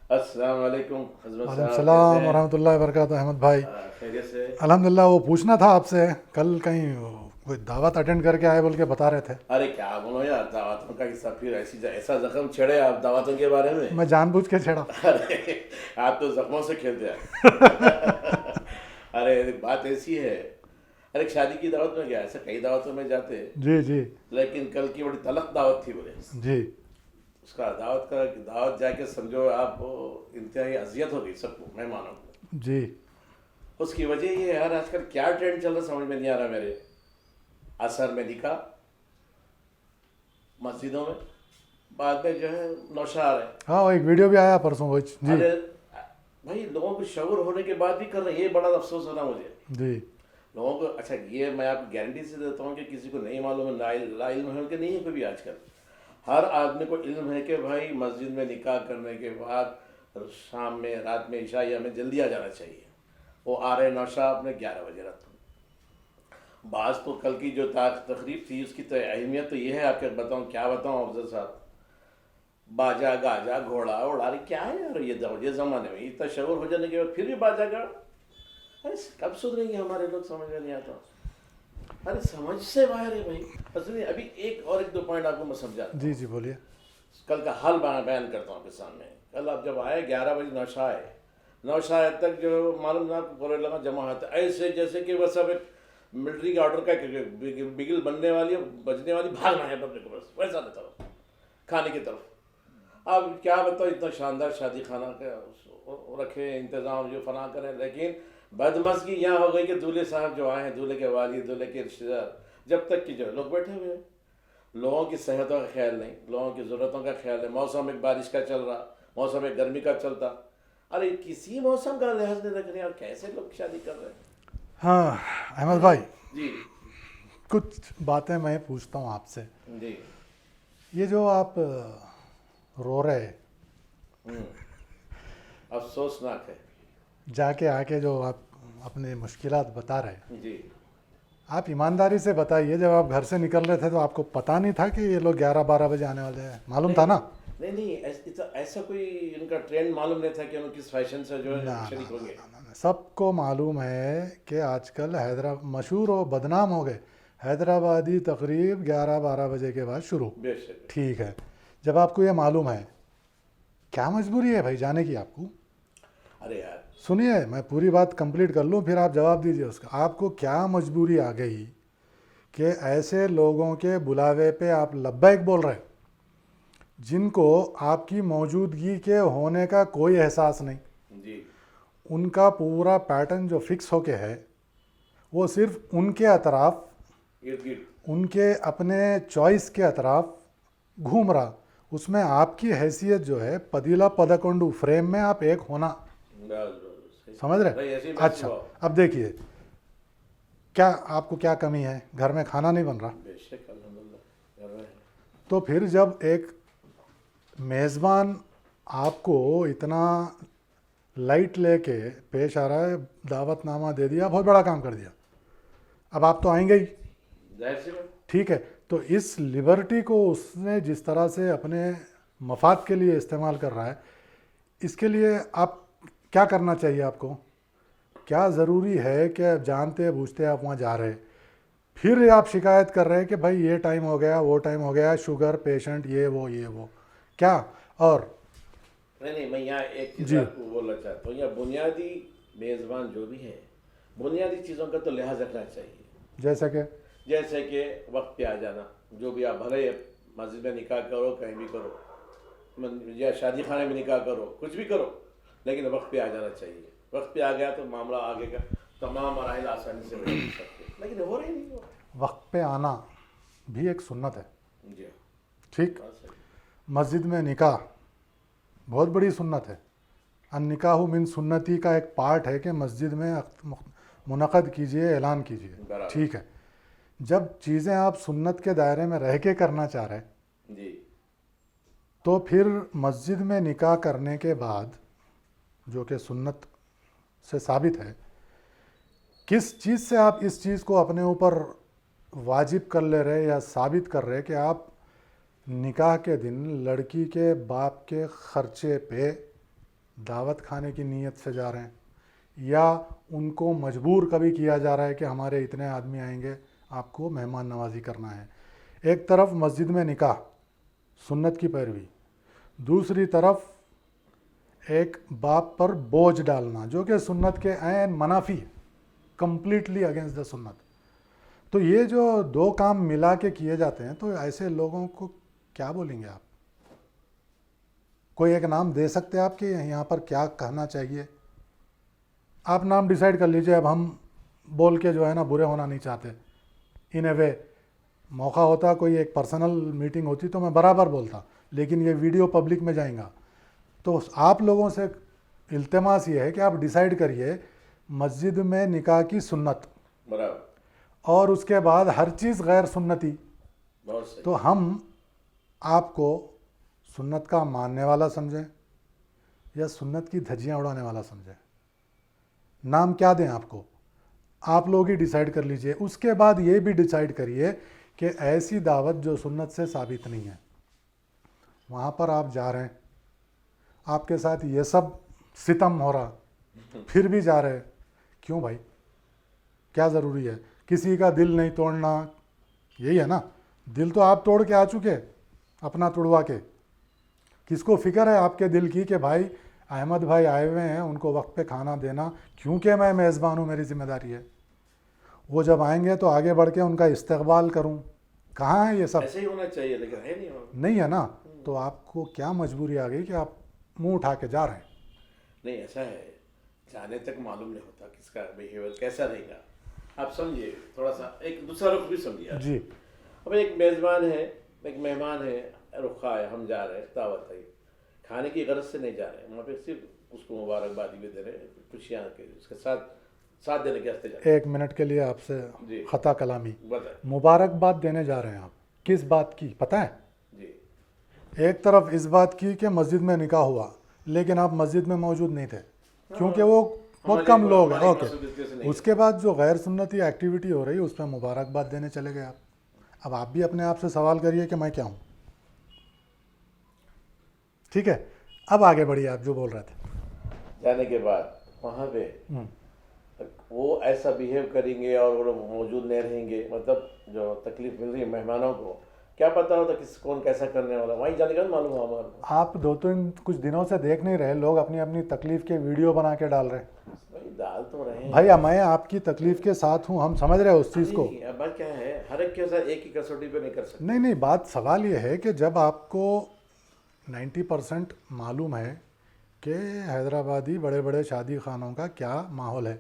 السلام علیکم حضرت وعلیکم صاحب، کیسے السلام ہیں؟ ورحمۃ اللہ وبرکاتہ احمد بھائی. خیریت سے؟ الحمدللہ. وہ پوچھنا تھا آپ سے، کل کہیں کوئی دعوت اٹینڈ کر کے آئے بول کے بتا رہے تھے. ارے کیا بولو یار، دعوتوں کا حصہ پھر ایسا زخم چھڑے آپ دعوتوں کے بارے میں. میں جان بوجھ کے چھیڑا. ارے آپ تو زخموں سے کھیلتے ہیں. ارے بات ایسی ہے، ارے ایک شادی کی دعوت میں گیا، ایسا کئی دعوتوں میں جاتے ہیں، جی جی لیکن کل کی بڑی تلخ دعوت تھی بولے. جی اس کا دعوت جا کے سمجھو آپ کو انتہائی اذیت ہو گئی سب کو، میں مانوں. جی. اس کی وجہ یہ ہے یار، آج کل کیا ٹرینڈ چل رہا سمجھ میں نہیں آ رہا میرے. اثر میں نکاح مسجدوں میں، بعد میں جو ہے نوشہر ہے. ہاں وہ ایک ویڈیو بھی آیا پرسوں وہ. جی ارے بھائی لوگوں کو شعور ہونے کے بعد بھی کر رہے ہیں، یہ بڑا افسوس ہونا مجھے جی لوگوں کو. اچھا یہ میں آپ کو گارنٹی سے دیتا ہوں کہ کسی کو نہیں معلوم ہے، لا علم ہے کہ نہیں ہے کوئی بھی. آج کل ہر آدمی کو علم ہے کہ بھائی مسجد میں نکاح کرنے کے بعد شام میں، رات میں، عشاء میں جلدی آ جانا چاہیے. وہ آ رہے نوشہ اپنے 11 بجے رات کو. بعض تو کل کی جو تقریب تھی اس کی تو اہمیت تو یہ ہے، آپ کے بتاؤں کیا بتاؤں افضل صاحب. باجا گاجا گھوڑا اڑا رہی کیا ہے یار، یہ زمانے میں اتنا شعور ہو جانے کے بعد پھر بھی باجا گا. ارے کب سدھریں گے ہمارے لوگ، سمجھ میں نہیں آتا. ارے سمجھ سے باہر ہے بھائی. اصل میں ابھی ایک دو پوائنٹ آپ کو میں سمجھاتا ہوں. جی جی بولیے. کل کا حال بیان کرتا ہوں آپ کے سامنے. کل آپ جب آئے 11 بجے نوشہ آئے، نوشہ تک جو معلوم نہ پورے لگا جمع ہوتا ایسے جیسے کہ وہ سب ایک ملٹری کے آرڈر کا بگل بجنے والی بھاگنا ہے پبلک کو، بس ویسا دیتا ہوں کھانے کی طرف. اب کیا بتاؤ، اتنا شاندار شادی خانہ کا رکھے انتظام جو فنا کریں، لیکن بدمزگی یہاں ہو گئی کہ دولہے صاحب جو آئے ہیں، دولہے کے والد، دولہے کے رشتے دار، جب تک کہ جو لوگ بیٹھے ہوئے ہیں، لوگوں کی صحتوں کا خیال نہیں، لوگوں کی ضرورتوں کا خیال ہے. موسم ایک بارش کا چل رہا، موسم ایک گرمی کا چلتا. ارے کسی موسم کا لحاظ نہیں رکھ رہے اور کیسے لوگ شادی کر رہے ہیں. ہاں احمد بھائی، جی کچھ باتیں میں پوچھتا ہوں آپ سے. جی. یہ جو آپ رو رہے افسوسناک ہے. جا کے آ کے جو آپ اپنے مشکلات بتا رہے، جی آپ ایمانداری سے بتائیے، جب آپ گھر سے نکل رہے تھے تو آپ کو پتہ نہیں تھا کہ یہ لوگ 11-12 بجے آنے والے ہیں؟ معلوم تھا نا؟ نہیں ایسا کوئی ان کا ٹرینڈ معلوم نہیں تھا کہ ان کس فیشن سے جو ہے شریک ہوں گے. سب کو معلوم ہے کہ آج کل مشہور و بدنام ہو گئے حیدرآبادی تقریب 11-12 بجے کے بعد شروع. بے شک. ٹھیک ہے، جب آپ کو یہ معلوم ہے، کیا مجبوری ہے بھائی جانے کی آپ کو؟ ارے یار سنیے میں پوری بات کمپلیٹ کر لوں پھر آپ جواب دیجیے اس کا. آپ کو کیا مجبوری آ گئی کہ ایسے لوگوں کے بلاوے پہ آپ لبیک بول رہے جن کو آپ کی موجودگی کے ہونے کا کوئی احساس نہیں؟ جی ان کا پورا پیٹرن جو فکس ہو کے ہے وہ صرف ان کے اطراف، گرد گرد. ان کے اپنے چوائس کے اطراف گھوم رہا. اس میں آپ کی حیثیت جو ہے پدیلا پدکنڈو فریم میں آپ ایک ہونا. سمجھ رہے؟ اچھا اب دیکھیے، کیا آپ کو کیا کمی ہے؟ گھر میں کھانا نہیں بن رہا؟ بے شک الحمدللہ. تو پھر جب ایک میزبان آپ کو اتنا لائٹ لے کے پیش آ رہا ہے، دعوت نامہ دے دیا، بہت بڑا کام کر دیا، اب آپ تو آئیں گے ہی. ظاہر سی بات. ٹھیک ہے، تو اس لبرٹی کو اس نے جس طرح سے اپنے مفاد کے لیے استعمال کر رہا ہے، اس کے لیے آپ کیا کرنا چاہیے؟ آپ کو کیا ضروری ہے کہ جانتے بوجھتے آپ وہاں جا رہے، پھر آپ شکایت کر رہے کہ بھائی یہ ٹائم ہو گیا، وہ ٹائم ہو گیا، شوگر پیشنٹ، یہ وہ کیا؟ اور نہیں میں یہاں ایک چیز جی آپ کو بولنا چاہتا ہوں، یہاں بنیادی میزبان جو بھی ہے، بنیادی چیزوں کا تو لحاظ رکھنا چاہیے. جیسے کہ وقت پہ آ جانا. جو بھی آپ بھلے مسجد میں نکاح کرو، کہیں بھی کرو، یا شادی خانے میں نکاح کرو، کچھ بھی کرو، لیکن وقت پہ آ جانا چاہیے. وقت پہ آ گیا تو معاملہ آگے کا تمام مراحل آسانی سے ہو سکتے، لیکن ہو رہی نہیں. وقت پہ آنا بھی ایک سنت ہے. جی ٹھیک، بات صحیح. مسجد میں نکاح بہت بڑی سنت ہے. النکاح من سنتی کا ایک پارٹ ہے کہ مسجد میں منعقد کیجئے، اعلان کیجئے. برابر. ٹھیک ہے، جب چیزیں آپ سنت کے دائرے میں رہ کے کرنا چاہ رہے جی تو پھر مسجد میں نکاح کرنے کے بعد، جو کہ سنت سے ثابت ہے، کس چیز سے آپ اس چیز کو اپنے اوپر واجب کر لے رہے یا ثابت کر رہے کہ آپ نکاح کے دن لڑکی کے باپ کے خرچے پہ دعوت کھانے کی نیت سے جا رہے ہیں, یا ان کو مجبور کبھی کیا جا رہا ہے کہ ہمارے اتنے آدمی آئیں گے, آپ کو مہمان نوازی کرنا ہے. ایک طرف مسجد میں نکاح, سنت کی پیروی, دوسری طرف ایک باپ پر بوجھ ڈالنا جو کہ سنت کے عین منافی ہے, کمپلیٹلی اگینسٹ دا سنت. تو یہ جو دو کام ملا کے کیے جاتے ہیں, تو ایسے لوگوں کو کیا بولیں گے آپ؟ کوئی ایک نام دے سکتے آپ کہ یہاں پر کیا کہنا چاہیے؟ آپ نام ڈیسائیڈ کر لیجئے. اب ہم بول کے جو ہے نا برے ہونا نہیں چاہتے. ان اے وے موقع ہوتا, کوئی ایک پرسنل میٹنگ ہوتی تو میں برابر بولتا, لیکن یہ ویڈیو پبلک میں جائیں گا. تو آپ لوگوں سے التماس یہ ہے کہ آپ ڈیسائیڈ کریے مسجد میں نکاح کی سنت, برابر, اور اس کے بعد ہر چیز غیر سنتی. بہت صحیح. تو ہم آپ کو سنت کا ماننے والا سمجھیں یا سنت کی دھجیاں اڑانے والا سمجھیں؟ نام کیا دیں آپ کو؟ آپ لوگ ہی ڈیسائیڈ کر لیجئے. اس کے بعد یہ بھی ڈیسائیڈ کریے کہ ایسی دعوت جو سنت سے ثابت نہیں ہے, وہاں پر آپ جا رہے ہیں, آپ کے ساتھ یہ سب ستم ہو رہا, پھر بھی جا رہے. کیوں بھائی؟ کیا ضروری ہے؟ کسی کا دل نہیں توڑنا, یہی ہے نا. دل تو آپ توڑ کے آ چکے, اپنا توڑوا کے. کس کو فکر ہے آپ کے دل کی کہ بھائی احمد بھائی آئے ہوئے ہیں, ان کو وقت پہ کھانا دینا, کیونکہ میں میزبان ہوں, میری ذمہ داری ہے. وہ جب آئیں گے تو آگے بڑھ کے ان کا استقبال کروں. کہاں ہے یہ سب؟ ایسے ہی ہونا چاہیے, لیکن ہے نہیں ہے نا. تو آپ کو کیا مجبوری آ گئی کہ آپ منہ اٹھا کے جا رہے ہیں؟ نہیں, ایسا ہے, جانے تک معلوم نہیں ہوتا کس کا بیہیویئر کیسا رہے گا. آپ سمجھیے, تھوڑا سا ایک دوسرا رخ بھی سمجھیے. جی. اب ایک میزبان ہے, ایک مہمان ہے, رخا ہے, ہم جا رہے ہیں, دعوت ہے, کھانے کی غرض سے نہیں جا رہے ہیں, وہاں پہ صرف اس کو مبارکبادی بھی دے رہے ہیں, خوشیاں کے اس کے ساتھ دینے کے واسطے جا رہے ہیں. ایک منٹ کے لیے آپ سے جی خطا کلامی. بتائیں. مبارکباد دینے جا رہے ہیں آپ, کس بات کی پتہ ہے؟ جی, ایک طرف اس بات کی کہ مسجد میں نکاح ہوا, لیکن آپ مسجد میں موجود نہیں تھے کیونکہ وہ بہت کم لوگ ہیں. اوکے. اس کے بعد جو غیر سنتی ایکٹیویٹی ہو رہی ہے اس پہ مبارکباد دینے چلے گئے آپ. اب آپ بھی اپنے آپ سے سوال کریے کہ میں کیا ہوں. ٹھیک ہے, اب آگے بڑھیے, آپ جو بول رہے تھے. جانے کے بعد وہاں پہ وہ ایسا بیہیو کریں گے اور وہ لوگ موجود نہیں رہیں گے, مطلب جو تکلیف مل رہی ہے مہمانوں کو, کیا پتا ہوتا کون کیسا کرنے والا, وہیں جانے کا معلوم ہوا ہمارے کو. آپ دو تین کچھ دنوں سے دیکھ نہیں رہے, لوگ اپنی اپنی تکلیف کے ویڈیو بنا کے ڈال رہے ہیں. بھائی ڈال تو رہے ہیں بھائی میں آپ کی تکلیف کے ساتھ ہوں, ہم سمجھ رہے ہیں اس چیز کو. اب بات کیا ہے, ہر ایک کے ساتھ ایک ہی کسوٹی پہ نہیں کر سکتے. نہیں, بات سوال یہ ہے کہ جب آپ کو 90% معلوم ہے کہ حیدرآبادی بڑے بڑے شادی خانوں کا کیا ماحول ہے,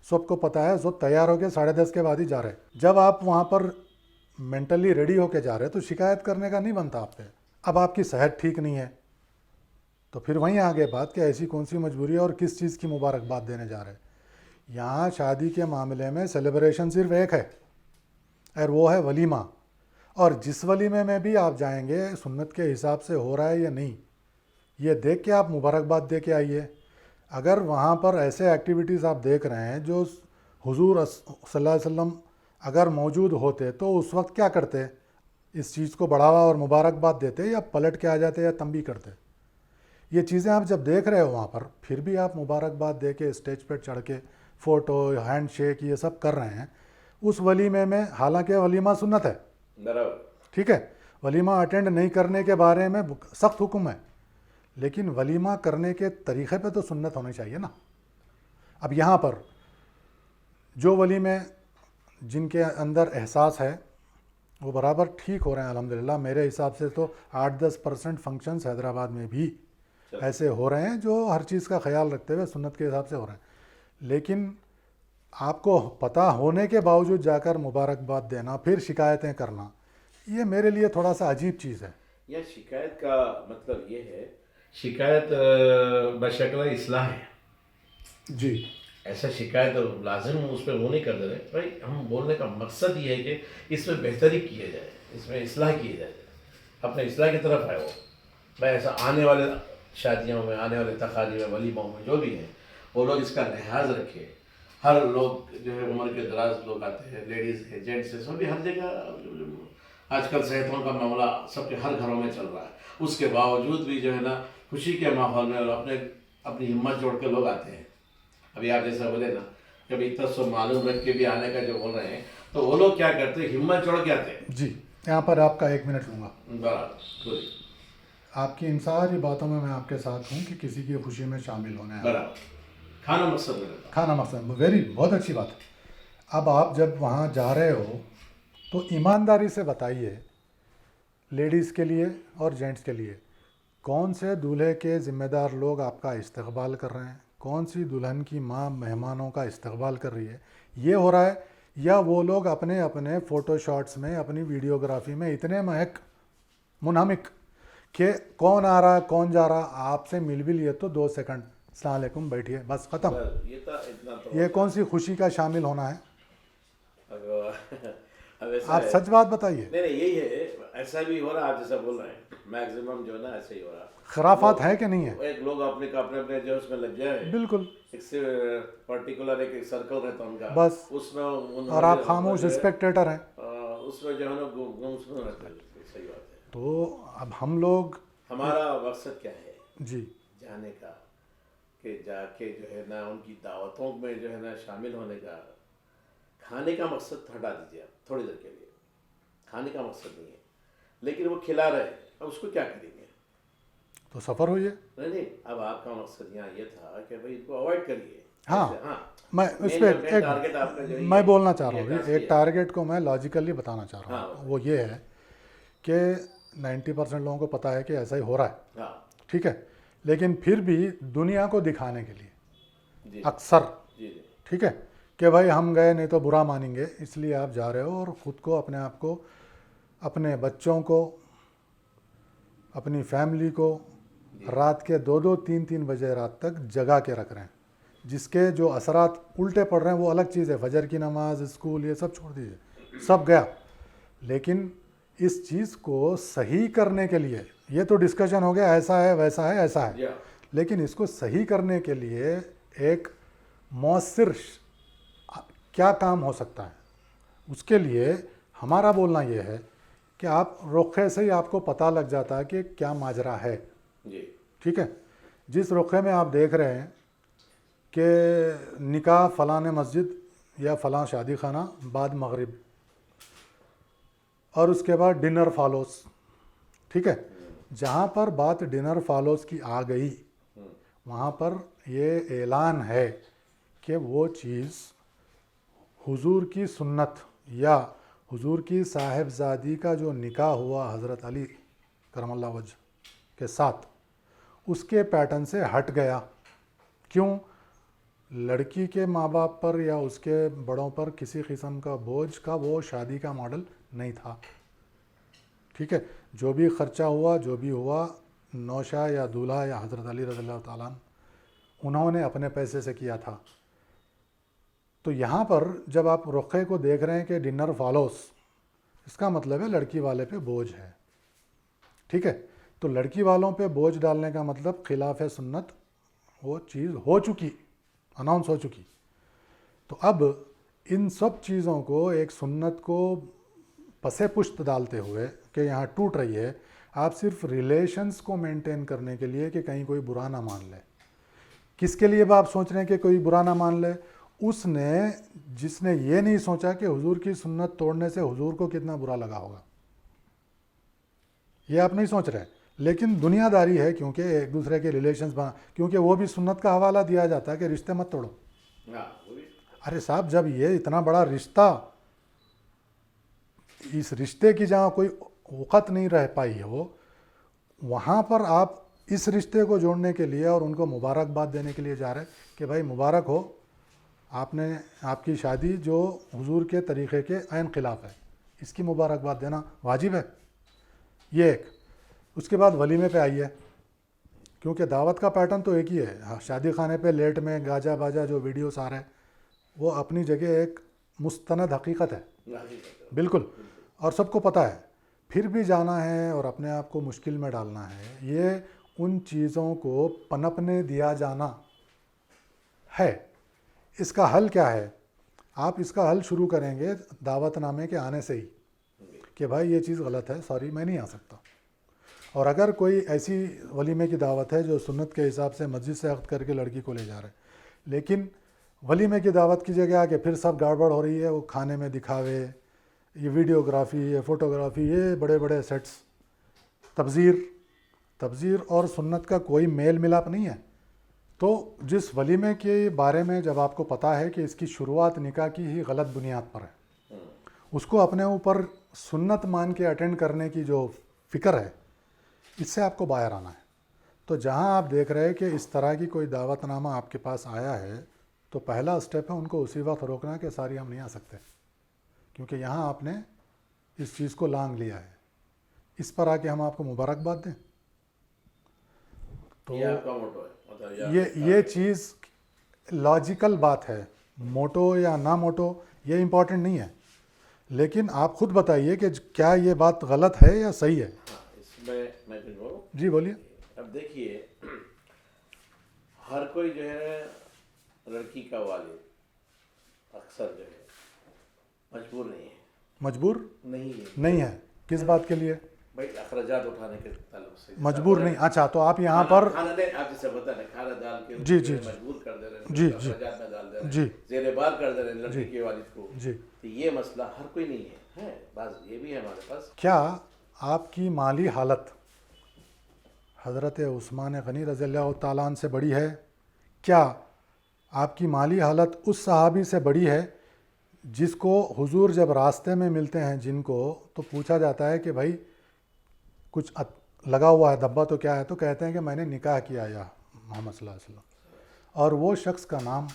سب کو پتہ ہے, سب تیار ہو کے 10:30 کے بعد ہی جا رہے. جب آپ وہاں پر مینٹلی ریڈی ہو کے جا رہے تو شکایت کرنے کا نہیں بنتا آپ پہ. اب آپ کی صحت ٹھیک نہیں ہے تو پھر وہیں آگے بات کہ ایسی کون سی مجبوری ہے اور کس چیز کی مبارکباد دینے جا رہے. یہاں شادی کے معاملے میں سیلیبریشن صرف ایک ہے, اور وہ ہے ولیمہ. اور جس ولیمے میں بھی آپ جائیں گے سنت کے حساب سے ہو رہا ہے یا نہیں, یہ دیکھ کے آپ مبارکباد دے کے آئیے. اگر وہاں پر ایسے ایکٹیویٹیز آپ دیکھ رہے ہیں جو حضور صلی اللہ علیہ وسلم اگر موجود ہوتے تو اس وقت کیا کرتے, اس چیز کو بڑھاوا اور مبارکباد دیتے یا پلٹ کے آ جاتے یا تنبیہ کرتے. یہ چیزیں آپ جب دیکھ رہے ہو وہاں پر, پھر بھی آپ مبارکباد دے کے اسٹیج پہ چڑھ کے فوٹو, ہینڈ شیک, یہ سب کر رہے ہیں اس ولیمے میں. حالانکہ ولیمہ سنت ہے, ٹھیک ہے, ولیمہ اٹینڈ نہیں کرنے کے بارے میں سخت حکم ہے, لیکن ولیمہ کرنے کے طریقے پہ تو سنت ہونی چاہیے نا. اب یہاں پر جو ولیمے جن کے اندر احساس ہے وہ برابر ٹھیک ہو رہے ہیں الحمدللہ. میرے حساب سے تو 8-10% فنکشنز حیدرآباد میں بھی ایسے ہو رہے ہیں جو ہر چیز کا خیال رکھتے ہوئے سنت کے حساب سے ہو رہے ہیں. لیکن آپ کو پتہ ہونے کے باوجود جا کر مبارکباد دینا, پھر شکایتیں کرنا, یہ میرے لیے تھوڑا سا عجیب چیز ہے. یہ شکایت کا مطلب یہ ہے, شکایت بشکل اصلاح ہے. جی, ایسا شکایت لازم اس پہ وہ نہیں کر دے رہے بھائی. ہم بولنے کا مقصد یہ ہے کہ اس میں بہتری کیے جائے, اس میں اصلاح کی جائے, اپنے اصلاح کی طرف ہے وہ. بھائی ایسا آنے والے شادیوں میں, آنے والے تقاریب میں, ولیموں میں جو بھی ہیں, وہ لوگ اس کا لحاظ رکھے. ہر لوگ جو ہے عمر کے دراز لوگ آتے ہیں, لیڈیز ہیں, جینٹس ہیں, سب بھی ہر جگہ. آج کل صحتوں کا معاملہ سب کے ہر گھروں میں چل رہا ہے, اس کے باوجود بھی جو ہے نا خوشی کے ماحول میں اور اپنے اپنی ہمت جوڑ کے لوگ آتے ہیں. ابھی آپ جیسا بولے نا کہ ابھی اتنا سب معلوم رکھ کے بھی آنے کا جو بول رہے ہیں, تو وہ لوگ کیا کرتے ہیں, ہمت جوڑ کے آتے ہیں. جی, یہاں پر آپ کا 1 منٹ لوں گا. برابر بولیے. آپ کی ان ساری باتوں میں آپ کے ساتھ ہوں کہ کسی کی خوشی میں شامل ہونا ہے. برابر, کھانا مقصد میں رہتا. کھانا مقصد, بہت اچھی بات ہے. اب آپ جب وہاں جا رہے ہو تو ایمانداری سے بتائیے لیڈیز کے لیے اور جینٹس کے لیے کون سے دولہے کے ذمہ دار لوگ آپ کا استقبال کر رہے ہیں, کون سی دلہن کی ماں مہمانوں کا استقبال کر رہی ہے, یہ ہو رہا ہے, یا وہ لوگ اپنے اپنے فوٹو شاٹس میں اپنی ویڈیوگرافی میں اتنے منہمک کہ کون آ رہا کون جا رہا, آپ سے مل بھی لیے تو 2 سیکنڈ السلام علیکم بیٹھیے بس ختم. یہ تو اتنا تو یہ کون سی خوشی کا شامل ہونا ہے؟ اب ایسا آپ ہے. سچ بات بتائیے. نہیں یہی ہے, ایسا بھی ہو رہا, آپ جیسا بول رہے ہیں میکسیمم جو ہے نا ایسا ہی ہو رہا. خرافات ہے کہ نہیں ہے؟ ایک لوگ اپنے جو اس میں لگ جائے, بالکل, ایک سے پرٹیکولر ایک سرکل رہتا ان کا, بس, اس میں اور آپ خاموش اسپیکٹیٹر ہیں. اس میں جو ہے نا گمسم رہتے ہیں. صحیح بات ہے. تو اب ہم لوگ, ہمارا مقصد کیا ہے جی, جانے کا, کہ جا کے جو ہے نا ان کی دعوتوں میں جو ہے نا شامل ہونے کا. کھانے کا مقصد ہٹا دیجیے آپ تھوڑی دیر کے لیے, کھانے کا مقصد نہیں ہے, لیکن وہ کھلا رہے ہیں, اب اس کو کیا کریں گے؟ تو سفر ہوئیے. نہیں, اب آپ کا مقصد یہاں یہ تھا کہ بھائی ان کو اوائڈ کریے. ہاں, میں اس پہ ایک میں بولنا چاہ رہا ہوں, ایک ٹارگیٹ کو میں لاجیکلی بتانا چاہ رہا ہوں. وہ یہ ہے کہ 90% لوگوں کو پتہ ہے کہ ایسا ہی ہو رہا ہے, ٹھیک ہے, لیکن پھر بھی دنیا کو دکھانے کے لیے اکثر, ٹھیک ہے, کہ بھائی ہم گئے نہیں تو برا مانیں گے, اس لیے آپ جا رہے ہو اور خود کو, اپنے آپ کو, اپنے بچوں کو, اپنی فیملی کو رات کے 2-2 3-3 بجے رات تک جگا کے رکھ رہے ہیں, جس کے جو اثرات الٹے پڑ رہے ہیں وہ الگ چیز ہے. فجر کی نماز, اسکول, یہ سب چھوڑ دیجیے, سب گیا. لیکن اس چیز کو صحیح کرنے کے لیے, یہ تو ڈسکشن ہو گیا ایسا ہے ویسا ہے ایسا ہے, لیکن اس کو صحیح کرنے کے لیے ایک مؤثر کیا کام ہو سکتا ہے, اس کے لیے ہمارا بولنا یہ ہے کہ آپ رخے سے ہی آپ کو پتہ لگ جاتا ہے کہ کیا ماجرا ہے. ٹھیک ہے, جس رخے میں آپ دیکھ رہے ہیں کہ نکاح فلاں مسجد یا فلاں شادی خانہ بعد مغرب, اور اس کے بعد ڈنر فالوز, ٹھیک ہے, جہاں پر بات ڈنر فالوز کی آ گئی وہاں پر یہ اعلان ہے کہ وہ چیز حضور کی سنت یا حضور کی صاحبزادی کا جو نکاح ہوا حضرت علی کرم اللہ وجہ کے ساتھ, اس کے پیٹرن سے ہٹ گیا. کیوں؟ لڑکی کے ماں باپ پر یا اس کے بڑوں پر کسی قسم کا بوجھ کا وہ شادی کا ماڈل نہیں تھا. ٹھیک ہے, جو بھی خرچہ ہوا, جو بھی ہوا, نوشا یا دولہا یا حضرت علی رضی اللہ تعالیٰ انہوں نے اپنے پیسے سے کیا تھا. تو یہاں پر جب آپ رخے کو دیکھ رہے ہیں کہ ڈنر فالوز, اس کا مطلب ہے لڑکی والے پہ بوجھ ہے. ٹھیک ہے, تو لڑکی والوں پہ بوجھ ڈالنے کا مطلب خلاف سنت وہ چیز ہو چکی, اناؤنس ہو چکی. تو اب ان سب چیزوں کو, ایک سنت کو پسے پشت ڈالتے ہوئے کہ یہاں ٹوٹ رہی ہے, آپ صرف ریلیشنز کو مینٹین کرنے کے لیے کہ کہیں کوئی برا نہ مان لے. کس کے لیے آپ سوچ رہے ہیں کہ کوئی برا نہ مان لے؟ اس نے جس نے یہ نہیں سوچا کہ حضور کی سنت توڑنے سے حضور کو کتنا برا لگا ہوگا, یہ آپ نہیں سوچ رہے. لیکن دنیا داری ہے, کیونکہ ایک دوسرے کے ریلیشنز بنا, کیونکہ وہ بھی سنت کا حوالہ دیا جاتا ہے کہ رشتے مت توڑو. ارے صاحب, جب یہ اتنا بڑا رشتہ, اس رشتے کی جہاں کوئی وقت نہیں رہ پائی ہو, وہاں پر آپ اس رشتے کو جوڑنے کے لیے اور ان کو مبارکباد دینے کے لیے جا رہے کہ بھائی مبارک ہو, آپ کی شادی جو حضور کے طریقے کے عین خلاف ہے, اس کی مبارکباد دینا واجب ہے. یہ ایک. اس کے بعد ولیمے پہ آئیے, کیونکہ دعوت کا پیٹرن تو ایک ہی ہے. شادی خانے پہ لیٹ میں گاجا باجا جو ویڈیوز آ رہے ہیں وہ اپنی جگہ ایک مستند حقیقت ہے, بالکل, اور سب کو پتہ ہے. پھر بھی جانا ہے اور اپنے آپ کو مشکل میں ڈالنا ہے, یہ ان چیزوں کو پنپنے دیا جانا ہے. اس کا حل کیا ہے؟ آپ اس کا حل شروع کریں گے دعوت نامے کے آنے سے ہی کہ بھائی یہ چیز غلط ہے, سوری میں نہیں آ سکتا. اور اگر کوئی ایسی ولیمے کی دعوت ہے جو سنت کے حساب سے مسجد سے عقد کر کے لڑکی کو لے جا رہے ہیں، لیکن ولیمے کی دعوت کی جگہ کہ پھر سب گڑبڑ ہو رہی ہے، وہ کھانے میں دکھاوے، یہ ویڈیوگرافی، یہ فوٹوگرافی، یہ بڑے بڑے سیٹس، تبذیر اور سنت کا کوئی میل ملاپ نہیں ہے. تو جس ولیمے کے بارے میں جب آپ کو پتہ ہے کہ اس کی شروعات نکاح کی ہی غلط بنیاد پر ہے، اس کو اپنے اوپر سنت مان کے اٹینڈ کرنے کی جو فکر ہے، اس سے آپ کو باہر آنا ہے. تو جہاں آپ دیکھ رہے ہیں کہ اس طرح کی کوئی دعوت نامہ آپ کے پاس آیا ہے، تو پہلا اسٹیپ ہے ان کو اسی وقت روکنا کہ ساری ہم نہیں آ سکتے، کیونکہ یہاں آپ نے اس چیز کو لانگ لیا ہے. اس پر آ کے ہم آپ کو مبارکباد دیں. تو یہ آپ کا موٹو ہے، مطلب یہ چیز لاجیکل بات ہے. موٹو یا نہ موٹو یہ امپورٹنٹ نہیں ہے، لیکن آپ خود بتائیے کہ کیا یہ بات غلط ہے یا صحیح ہے. ہاں، اس میں کچھ بولوں؟ جی بولیے. اب دیکھیے، ہر کوئی جو ہے لڑکی کا والد اکثر جو ہے مجبور نہیں ہے. مجبور نہیں ہے کس بات کے لیے؟ بھائی اخراجات اٹھانے کے تعلق سے مجبور نہیں. اچھا، تو آپ یہاں پر کھانا نہیں، آپ جیسے بتا رہے کھانا ڈال کے جی مجبور کر دے رہے ہیں، جی اخراجات میں ڈال دے رہے جی ہیں، زیر بار کر دے رہے ہیں لڑکی کے والد کو. جی. تو یہ مسئلہ ہر کوئی نہیں ہے، بعض یہ بھی ہے ہمارے پاس. کیا آپ کی مالی حالت حضرت عثمان غنی رضی اللہ تعالیٰ عنہ سے بڑی ہے؟ کیا آپ کی مالی حالت اس صحابی سے بڑی ہے جس کو حضور جب راستے میں ملتے ہیں، جن کو تو پوچھا جاتا ہے کہ بھائی کچھ لگا ہوا ہے دھبا تو کیا ہے، تو کہتے ہیں کہ میں نے نکاح کیا یا محمد صلی اللہ علیہ وسلم. اور وہ شخص کا نام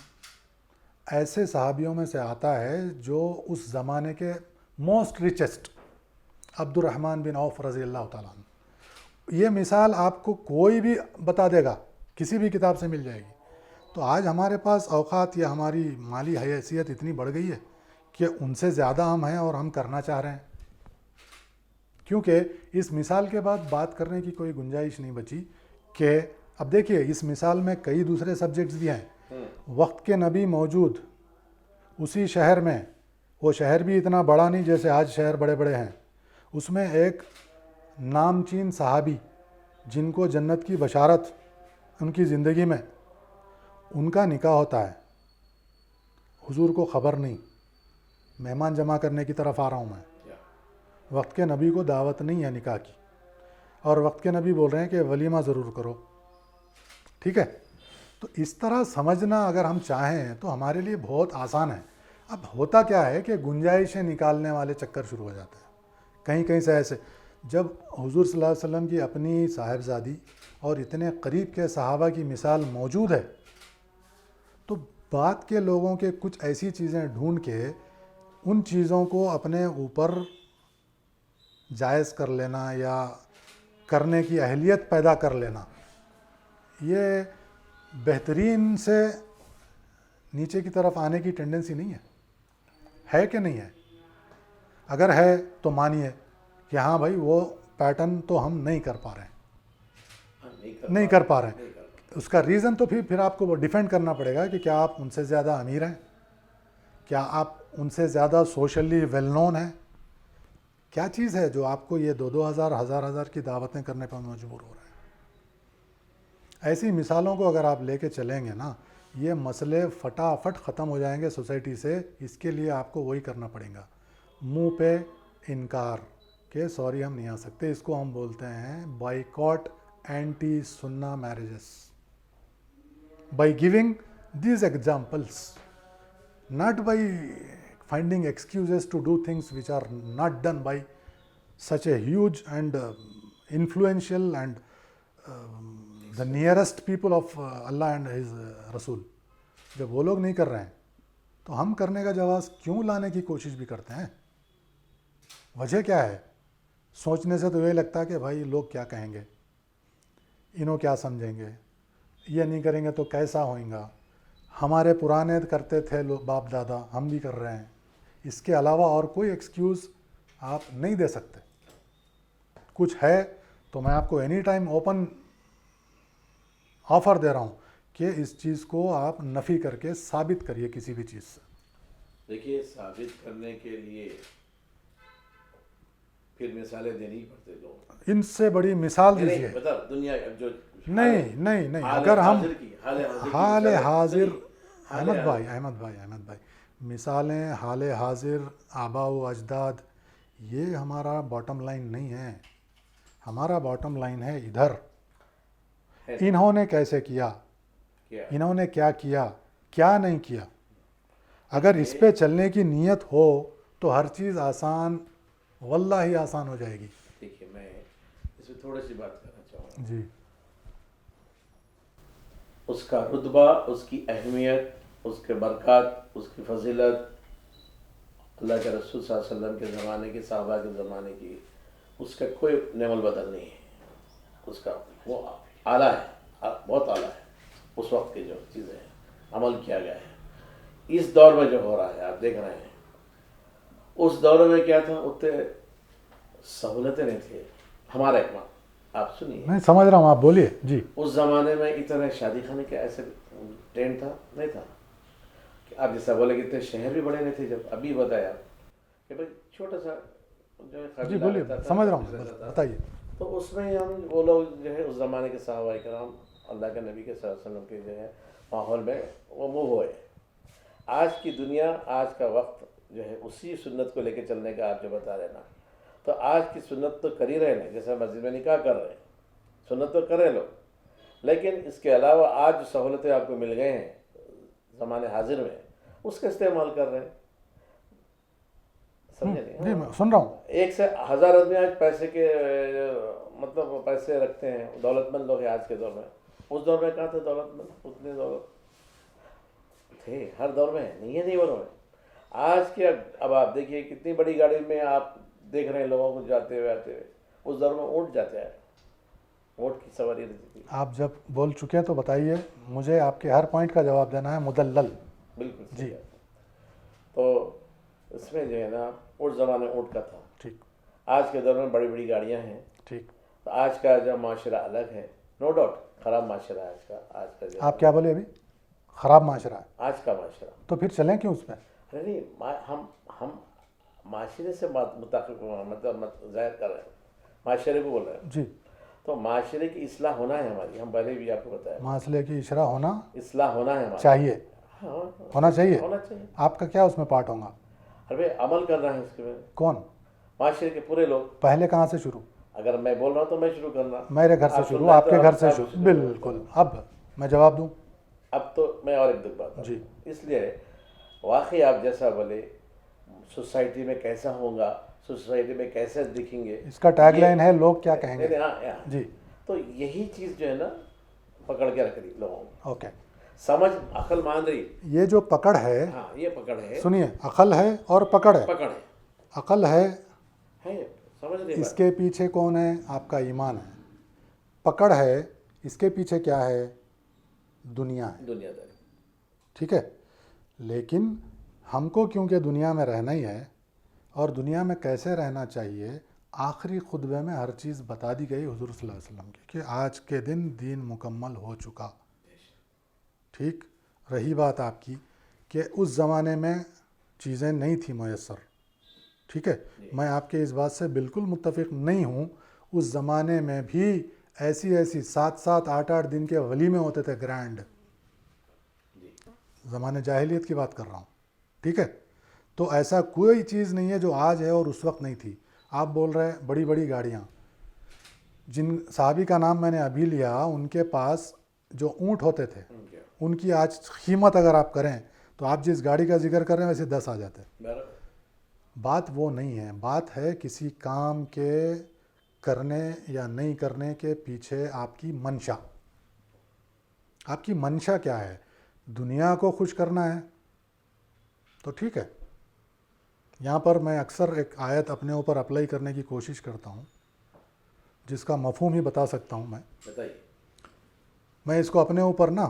ایسے صحابیوں میں سے آتا ہے جو اس زمانے کے موسٹ ریچسٹ، عبد الرحمن بن عوف رضی اللہ تعالیٰ عنہ. یہ مثال آپ کو کوئی بھی بتا دے گا، کسی بھی کتاب سے مل جائے گی. تو آج ہمارے پاس اوقات یا ہماری مالی حیثیت اتنی بڑھ گئی ہے کہ ان سے زیادہ ہم ہیں اور ہم کرنا چاہ رہے ہیں، کیونکہ اس مثال کے بعد بات کرنے کی کوئی گنجائش نہیں بچی. کہ اب دیکھیے اس مثال میں کئی دوسرے سبجیکٹس بھی ہیں. وقت کے نبی موجود اسی شہر میں، وہ شہر بھی اتنا بڑا نہیں جیسے آج شہر بڑے بڑے ہیں، اس میں ایک نامچین صحابی جن کو جنت کی بشارت ان کی زندگی میں، ان کا نکاح ہوتا ہے. حضور کو خبر نہیں، مہمان جمع کرنے کی طرف آ رہا ہوں میں. وقت کے نبی کو دعوت نہیں ہے نکاح کی، اور وقت کے نبی بول رہے ہیں کہ ولیمہ ضرور کرو. ٹھیک ہے، تو اس طرح سمجھنا اگر ہم چاہیں تو ہمارے لیے بہت آسان ہے. اب ہوتا کیا ہے کہ گنجائشیں نکالنے والے چکر شروع ہو جاتے ہیں کہیں کہیں سے ایسے. جب حضور صلی اللہ علیہ وسلم کی اپنی صاحبزادی اور اتنے قریب کے صحابہ کی مثال موجود ہے، تو بعد کے لوگوں کے کچھ ایسی چیزیں ڈھونڈ کے ان چیزوں کو اپنے اوپر جائز کر لینا یا کرنے کی اہلیت پیدا کر لینا، یہ بہترین سے نیچے کی طرف آنے کی ٹینڈنسی نہیں ہے کہ نہیں ہے؟ اگر ہے تو مانیے کہ ہاں بھائی وہ پیٹرن تو ہم نہیں کر پا رہے ہیں، نہیں کر پا رہے ہیں. اس کا ریزن تو پھر آپ کو ڈیفینڈ کرنا پڑے گا کہ کیا آپ ان سے زیادہ امیر ہیں، کیا آپ ان سے زیادہ سوشلی ویل نون ہیں، کیا چیز ہے جو آپ کو یہ 2,000 ہزار کی دعوتیں کرنے پر مجبور ہو رہے ہیں. ایسی مثالوں کو اگر آپ لے کے چلیں گے نا، یہ مسئلے فٹافٹ ختم ہو جائیں گے سوسائٹی سے. اس کے لیے آپ کو وہی کرنا پڑے گا، منہ پہ انکار کہ سوری ہم نہیں آ سکتے. اس کو ہم بولتے ہیں بائیکاٹ اینٹی سنہ marriages. By giving these examples, not by finding excuses to do things which are not done by such a huge and influential and the nearest people of Allah and His Rasul. جب وہ لوگ نہیں کر رہے ہیں تو ہم کرنے کا جواز کیوں لانے کی کوشش بھی کرتے ہیں؟ وجہ کیا ہے؟ سوچنے سے تو یہ لگتا ہے کہ بھائی لوگ کیا کہیں گے، انہوں کیا سمجھیں گے، یہ نہیں کریں گے تو کیسا ہوئیں گا، ہمارے پرانے کرتے تھے لوگ باپ دادا، ہم بھی کر رہے ہیں. اس کے علاوہ اور کوئی ایکسکیوز آپ نہیں دے سکتے. کچھ ہے تو میں آپ کو اینی ٹائم اوپن آفر دے رہا ہوں کہ اس چیز کو آپ نفی کر کے ثابت کریے کسی بھی چیز سے. دیکھیے، ثابت کرنے کے لیے پھر مثالیں دینی پڑتے لوگوں کو. ان سے بڑی مثال دیجیے. بتا دنیا جو نہیں حال اگر ہم حاضر کی حال مثالیں- حاضر حال احمد بھائی مثالیں حال حاضر آباء و اجداد یہ ہمارا باٹم لائن نہیں ہے. ہمارا باٹم لائن ہے ادھر ہے. انہوں نے کیسے کیا, کیا انہوں نے کیا کیا, کیا نہیں کیا. اگر اس پہ چلنے کی نیت ہو تو ہر چیز آسان واللہ ہی آسان ہو جائے گی. دیکھیے میں اس میں تھوڑی سی بات کرنا چاہوں گا. جی اس کا رتبہ, اس کی اہمیت, اس کے برکات, اس کی فضیلت اللہ کے رسول صلی اللہ علیہ وسلم کے زمانے کی, صحابہ کے زمانے کی, اس کا کوئی نعم البدل نہیں ہے. اس کا وہ اعلیٰ ہے, بہت اعلیٰ ہے. اس وقت کی جو چیزیں ہیں عمل کیا گیا ہے. اس دور میں جو ہو رہا ہے آپ دیکھ رہے ہیں, اس دور میں کیا تھا, اتنے سہولتیں نہیں تھیں. ہمارا ایک آپ سنیے, میں سمجھ رہا ہوں, آپ بولیے. جی اس زمانے میں اتنے شادی خانے کے ایسے ٹرینڈ تھا نہیں تھا کہ آپ جیسا بولے کہ اتنے شہر بھی بڑے نہیں تھے. جب ابھی بتایا کہ بھائی چھوٹا سا جو ہے جی قبیلہ بولیے, رہتا تھا, سمجھ رہا ہوں, رہتا تھا. بتائیے. تو اس میں ہم وہ لوگ جو ہے اس زمانے کے صحابہ کرام اللہ کے نبی کے صلی اللہ علیہ وسلم کے جو ہے ماحول میں وہ موو ہوئے. آج کی دنیا, آج کا وقت جو ہے اسی سنت کو لے کے چلنے کا آپ جو بتا رہے نا, تو آج کی سنت تو کر ہی رہے نا. جیسے مسجد میں نکاح کر رہے ہیں, سنت تو کرے لوگ, لیکن اس کے علاوہ آج جو سہولتیں آپ کو مل گئے ہیں زمانے حاضر میں, اس کا استعمال کر رہے ہیں. سمجھے نہیں؟ جی میں سن رہا ہوں. 1 سے 1000 آدمی آج پیسے کے مطلب پیسے رکھتے ہیں, دولت مند لوگ ہیں آج کے دور میں. اس دور میں کہاں تھے دولت مند, اتنے دولت تھے ہر دور میں, نہیں ہے نہیں دور میں. آج کے اب آپ دیکھیے کتنی بڑی گاڑی میں آپ دیکھ رہے ہیں لوگوں کو جاتے ہوئے آتے ہوئے. اس دور میں اونٹ جاتے ہیں, اونٹ کی سواری رہتی تھی. آپ جب بول چکے ہیں تو بتائیے, مجھے آپ کے ہر پوائنٹ کا جواب دینا ہے مدلل. بالکل جی. تو اس میں جو ہے نا اس زمانے اونٹ کا تھا. ٹھیک آج کے دور میں بڑی بڑی گاڑیاں ہیں. ٹھیک. تو آج کا جو معاشرہ الگ ہے, نو ڈاؤٹ خراب معاشرہ ہے آج کا. آج کا جو آپ کیا بولے ابھی؟ خراب معاشرہ ہے. آج کا معاشرہ, تو پھر چلیں کیوں اس پہ؟ ارے نہیں, ہم معاشرے سے مطلب ظاہر کر رہے ہیں, معاشرے کو بول رہے ہیں. جی. تو معاشرے کی اصلاح ہونا ہے ہماری, ہم پہلے بھی آپ کو بتایا, معاشرے کی اشرا ہونا اصلاح ہونا ہے ہمارا. چاہیے, ہاں, ہونا چاہیے. ہونا چاہیے. آپ کا کیا اس میں پارٹ ہوگا؟ ارے عمل کرنا ہے اس کے میں, کون؟ معاشرے کے پورے لوگ. پہلے کہاں سے شروع؟ اگر میں بول رہا ہوں تو میں شروع کرنا, میرے گھر سے آپ سن شروع, رہے آپ تو کے گھر سے آپ شروع. کرنا. بالکل. اب میں جواب دوں. اب تو میں اور ایک بات کروں. جی. اس لیے واقعی آپ جیسا بولے سوسائٹی میں کیسا ہوگا, سوسائٹی میں کیسے دکھیں گے, اس کا ٹیگ لائن ہے لوگ کیا کہیں گے. جی. تو یہی چیز جو ہے نا پکڑ کے رکھ رہی لوگوں کو, اوکے. سمجھ عقل مان رہی. یہ جو پکڑ ہے, ہاں یہ پکڑ ہے, سنیے, عقل ہے اور پکڑ ہے. پکڑ ہے, عقل ہے, سمجھ رہی اس کے پیچھے کون ہے؟ آپ کا ایمان ہے. پکڑ ہے, اس کے پیچھے کیا ہے؟ دنیا ہے. دنیا داری. ٹھیک ہے. لیکن ہم کو کیونکہ دنیا میں رہنا ہی ہے, اور دنیا میں کیسے رہنا چاہیے, آخری خطبے میں ہر چیز بتا دی گئی حضور صلی اللہ علیہ وسلم کی کہ آج کے دن دین مکمل ہو چکا. ٹھیک. رہی بات آپ کی کہ اس زمانے میں چیزیں نہیں تھیں میسر. ٹھیک ہے, میں آپ کے اس بات سے بالکل متفق نہیں ہوں. اس زمانے میں بھی ایسی 7 8 دن کے ولیمے ہوتے تھے گرینڈ. زمانے جاہلیت کی بات کر رہا ہوں. ٹھیک ہے. تو ایسا کوئی چیز نہیں ہے جو آج ہے اور اس وقت نہیں تھی. آپ بول رہے ہیں بڑی بڑی گاڑیاں, جن صحابی کا نام میں نے ابھی لیا, ان کے پاس جو اونٹ ہوتے تھے, ان کی آج قیمت اگر آپ کریں تو آپ جس گاڑی کا ذکر کر رہے ہیں ویسے 10 آ جاتے. بات وہ نہیں ہے. بات ہے کسی کام کے کرنے یا نہیں کرنے کے پیچھے آپ کی منشا. آپ کی منشا کیا ہے؟ دنیا کو خوش کرنا ہے تو ٹھیک ہے. یہاں پر میں اکثر ایک آیت اپنے اوپر اپلائی کرنے کی کوشش کرتا ہوں, جس کا مفہوم ہی بتا سکتا ہوں میں. میں اس کو اپنے اوپر نا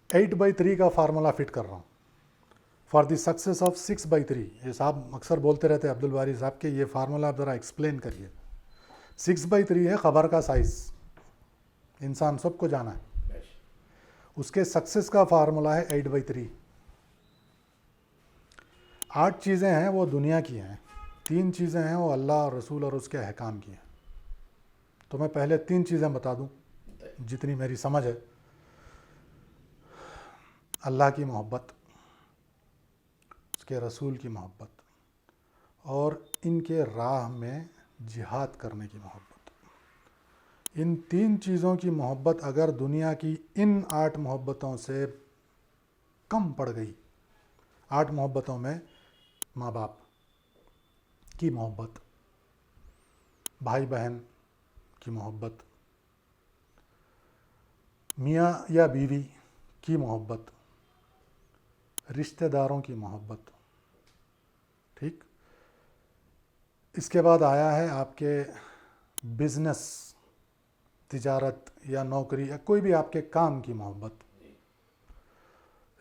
8/3 کا فارمولا فٹ کر رہا ہوں. For the success of 6/3. یہ صاحب اکثر بولتے رہتے ہیں عبدالباری صاحب کہ یہ فارمولا آپ ذرا ایکسپلین کریے. 6/3 ہے خبر کا سائز, انسان سب کو جانا ہے. اس کے سکسیس کا فارمولا ہے 8/3. 8 چیزیں ہیں وہ دنیا کی ہیں, تین چیزیں ہیں وہ اللہ اور رسول اور اس کے احکام کی ہیں. تو میں پہلے تین چیزیں بتا دوں جتنی میری سمجھ ہے. اللہ کی محبت, اس کے رسول کی محبت, اور ان کے راہ میں جہاد کرنے کی محبت. ان تین چیزوں کی محبت اگر دنیا کی ان 8 محبتوں سے کم پڑ گئی, 8 محبتوں میں ماں باپ کی محبت, بھائی بہن کی محبت, میاں یا بیوی کی محبت, رشتہ داروں کی محبت, ٹھیک. اس کے بعد آیا ہے آپ کے بزنس, تجارت یا نوکری یا کوئی بھی آپ کے کام کی محبت.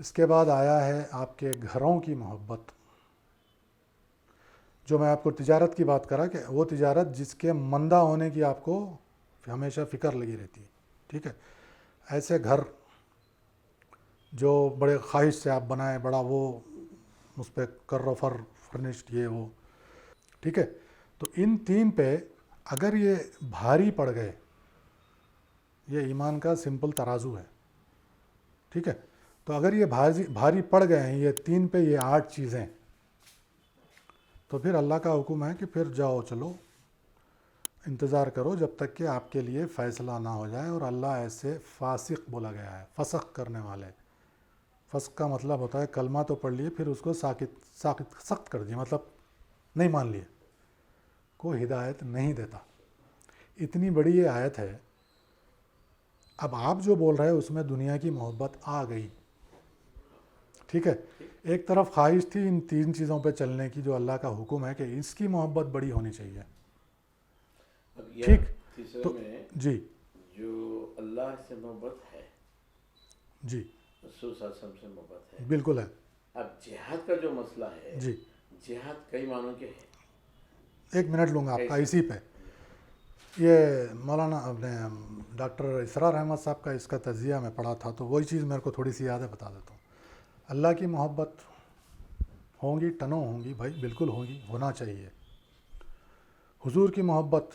اس کے بعد آیا ہے آپ کے گھروں کی محبت. جو میں آپ کو تجارت کی بات کرا کہ وہ تجارت جس کے مندہ ہونے کی آپ کو ہمیشہ فکر لگی رہتی ہے, ٹھیک ہے. ایسے گھر جو بڑے خواہش سے آپ بنائیں, بڑا وہ اس پہ کر فرنشڈ یہ وہ, ٹھیک ہے. تو ان تین پہ اگر یہ بھاری پڑ گئے, یہ ایمان کا سمپل ترازو ہے, ٹھیک ہے. تو اگر یہ بھاری پڑ گئے ہیں یہ تین پہ, یہ 8 چیزیں, تو پھر اللہ کا حکم ہے کہ پھر جاؤ چلو انتظار کرو جب تک کہ آپ کے لیے فیصلہ نہ ہو جائے. اور اللہ ایسے فاسق بولا گیا ہے, فسق کرنے والے. فسق کا مطلب ہوتا ہے کلمہ تو پڑھ لیے پھر اس کو سخت کر دیے, مطلب نہیں مان لیے, کو ہدایت نہیں دیتا. اتنی بڑی یہ آیت ہے. اب آپ جو بول رہے ہیں اس میں دنیا کی محبت آ گئی, ٹھیک ہے. ایک طرف خواہش تھی ان 3 چیزوں پہ چلنے کی جو اللہ کا حکم ہے کہ اس کی محبت بڑی ہونی چاہیے, اب یہ ٹھیک. تیسرے تو میں جی جو اللہ سے محبت ہے, جی رسول صلی اللہ علیہ وسلم سے محبت ہے. بالکل ہے. اب جہاد کا جو مسئلہ ہے, جی جہاد کئی معنوں کے ہیں. 1 منٹ لوں گا آپ کا کیسے؟ اسی پہ. یہ مولانا اپنے ڈاکٹر اسرار احمد صاحب کا اس کا تجزیہ میں پڑھا تھا, تو وہی چیز میرے کو تھوڑی سی یاد ہے, بتا دیتا ہوں. اللہ کی محبت ہوں گی, ٹنوں ہوں گی بھائی, بالکل ہوں گی, ہونا چاہیے. حضور کی محبت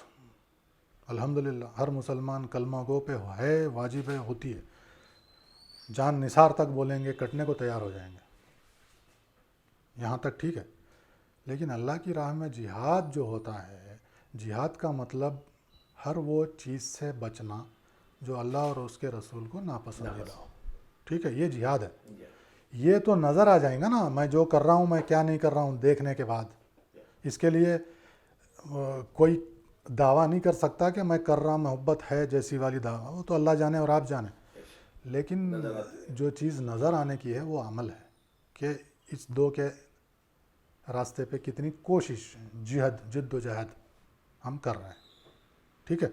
الحمدللہ ہر مسلمان کلمہ گو پہ ہے, واجب ہے, ہوتی ہے. جان نثار تک بولیں گے, کٹنے کو تیار ہو جائیں گے, یہاں تک ٹھیک ہے. لیکن اللہ کی راہ میں جہاد جو ہوتا ہے, جہاد کا مطلب ہر وہ چیز سے بچنا جو اللہ اور اس کے رسول کو ناپسندیدہ ہو, ٹھیک ہے. یہ جہاد ہے. یہ تو نظر آ جائیں گا نا میں جو کر رہا ہوں, میں کیا نہیں کر رہا ہوں دیکھنے کے بعد. اس کے لیے کوئی دعویٰ نہیں کر سکتا کہ میں کر رہا ہوں, محبت ہے جیسی والی دعویٰ, وہ تو اللہ جانے اور آپ جانے. لیکن جو چیز نظر آنے کی ہے وہ عمل ہے کہ اس 2 کے راستے پہ کتنی کوشش, جد و جہد ہم کر رہے ہیں, ٹھیک ہے.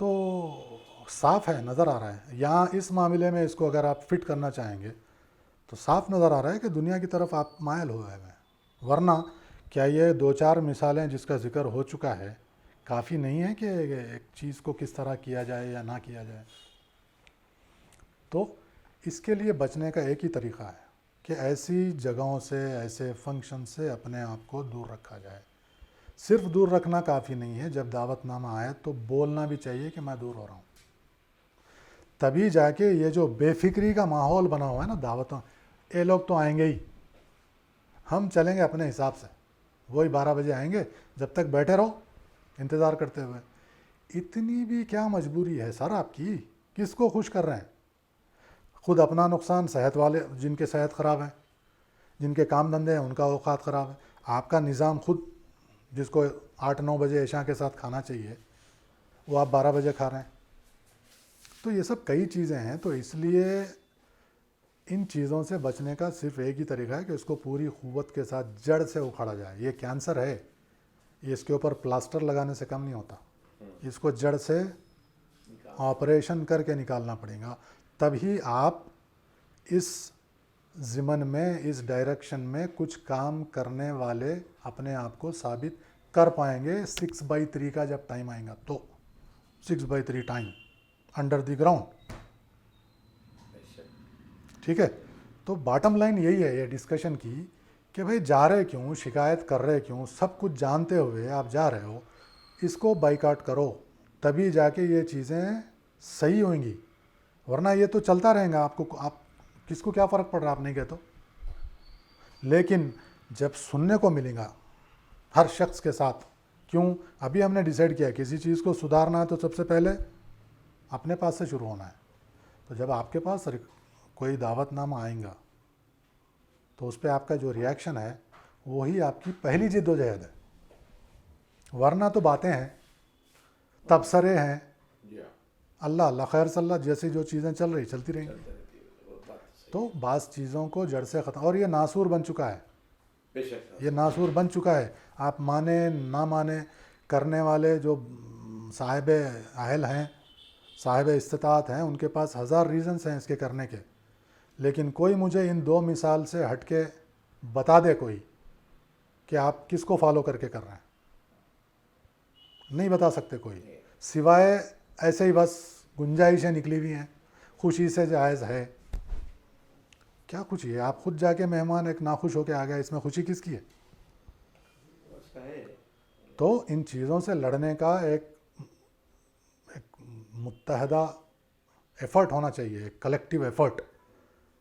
تو صاف ہے, نظر آ رہا ہے. یہاں اس معاملے میں اس کو اگر آپ فٹ کرنا چاہیں گے تو صاف نظر آ رہا ہے کہ دنیا کی طرف آپ مائل ہوئے ہیں. ورنہ کیا یہ 2-4 مثالیں جس کا ذکر ہو چکا ہے کافی نہیں ہے کہ ایک چیز کو کس طرح کیا جائے یا نہ کیا جائے؟ تو اس کے لیے بچنے کا ایک ہی طریقہ ہے کہ ایسی جگہوں سے, ایسے فنکشن سے اپنے آپ کو دور رکھا جائے. صرف دور رکھنا کافی نہیں ہے, جب دعوت نامہ آئے تو بولنا بھی چاہیے کہ میں دور ہو رہا ہوں. تبھی جا کے یہ جو بے فکری کا ماحول بنا ہوا ہے نا دعوتوں, یہ لوگ تو آئیں گے ہی, ہم چلیں گے اپنے حساب سے, وہی 12 بجے آئیں گے, جب تک بیٹھے رہو انتظار کرتے ہوئے. اتنی بھی کیا مجبوری ہے سر آپ کی؟ کس کو خوش کر رہے ہیں؟ خود اپنا نقصان, صحت والے جن کے صحت خراب ہیں, جن کے کام دھندے ہیں ان کا اوقات خراب ہے, آپ کا نظام خود جس کو 8-9 بجے عشاء کے ساتھ کھانا چاہیے وہ آپ 12 بجے کھا رہے ہیں. تو یہ سب کئی چیزیں ہیں. تو اس لیے ان چیزوں سے بچنے کا صرف ایک ہی طریقہ ہے کہ اس کو پوری قوت کے ساتھ جڑ سے اکھاڑا جائے. یہ کینسر ہے, یہ اس کے اوپر پلاسٹر لگانے سے کم نہیں ہوتا, اس کو جڑ سے آپریشن کر کے نکالنا پڑے گا. تبھی آپ اس ضمن میں, اس ڈائریکشن میں کچھ کام کرنے والے اپنے آپ کو ثابت کر پائیں گے. 6/3 کا جب ٹائم آئے گا تو 6/3 ٹائم انڈر دی گراؤنڈ, ٹھیک ہے. تو باٹم لائن یہی ہے یہ ڈسکشن کی کہ بھائی جا رہے کیوں، شکایت کر رہے کیوں، سب کچھ جانتے ہوئے آپ جا رہے ہو، اس کو بائیکاٹ کرو، تبھی جا کے یہ چیزیں صحیح ہوئیں گی، ورنہ یہ تو چلتا رہے گا. آپ کس کو کیا فرق پڑ رہا، آپ نہیں کہتے. لیکن جب سننے کو ملے گا ہر شخص کے ساتھ، کیوں ابھی ہم نے ڈیسائیڈ کیا کسی چیز کو سدھارنا ہے تو سب سے پہلے اپنے پاس سے شروع ہونا ہے. تو جب آپ کے پاس کوئی دعوت نامہ آئیں گا تو اس پہ آپ کا جو ریاکشن ہے وہی آپ کی پہلی جد و جہد ہے. ورنہ تو باتیں ہیں، تبصرے ہیں، جی ہاں، اللہ اللہ خیر صلی اللہ، جیسی جو چیزیں چل رہی چلتی رہیں گی. چلتے رہتی ہے وہ بات صحیح. تو بعض چیزوں کو جڑ سے ختم، اور یہ ناسور بن چکا ہے، بے شک. یہ ناسور بن چکا ہے. آپ مانیں نہ مانیں، کرنے والے جو صاحب اہل ہیں، صاحب استطاعت ہیں، ان کے پاس ہزار ریزنس ہیں اس کے کرنے کے، لیکن کوئی مجھے ان دو مثال سے ہٹ کے بتا دے کوئی کہ آپ کس کو فالو کر کے کر رہے ہیں. نہیں بتا سکتے کوئی، سوائے ایسے ہی بس گنجائشیں نکلی ہوئی ہیں، خوشی سے جائز ہے. کیا خوشی ہے؟ آپ خود جا کے مہمان ایک ناخوش ہو کے آ گیا، اس میں خوشی کس کی ہے؟ اس کا ہے. تو ان چیزوں سے لڑنے کا ایک متحدہ ایفرٹ ہونا چاہیے، ایک کلیکٹیو ایفرٹ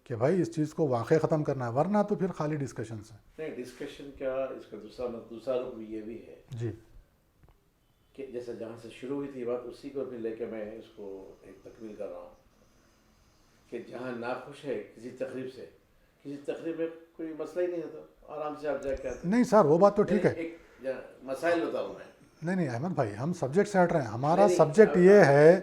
کہ بھائی اس چیز کو واقع ختم کرنا ہے، ورنہ تو پھر خالی ڈسکشنس ہیں. نہیں، ڈسکشن کیا، اس کا دوسرا رخ یہ بھی ہے جی کہ جیسے جہاں سے شروع ہوئی تھی بات، اسی کو بھی لے کے میں اس کو ایک تکمیل کر رہا ہوں کہ جہاں ناخوش ہے کسی تقریب میں کوئی مسئلہ ہی نہیں ہوتا، آرام سے آپ جا کے آتے. نہیں سر، وہ بات تو ٹھیک ہے. ایک مسائل بتاؤں میں. نہیں احمد بھائی، ہم سبجیکٹ سے ہٹ رہے ہیں. ہمارا نہیں، سبجیکٹ یہ ہے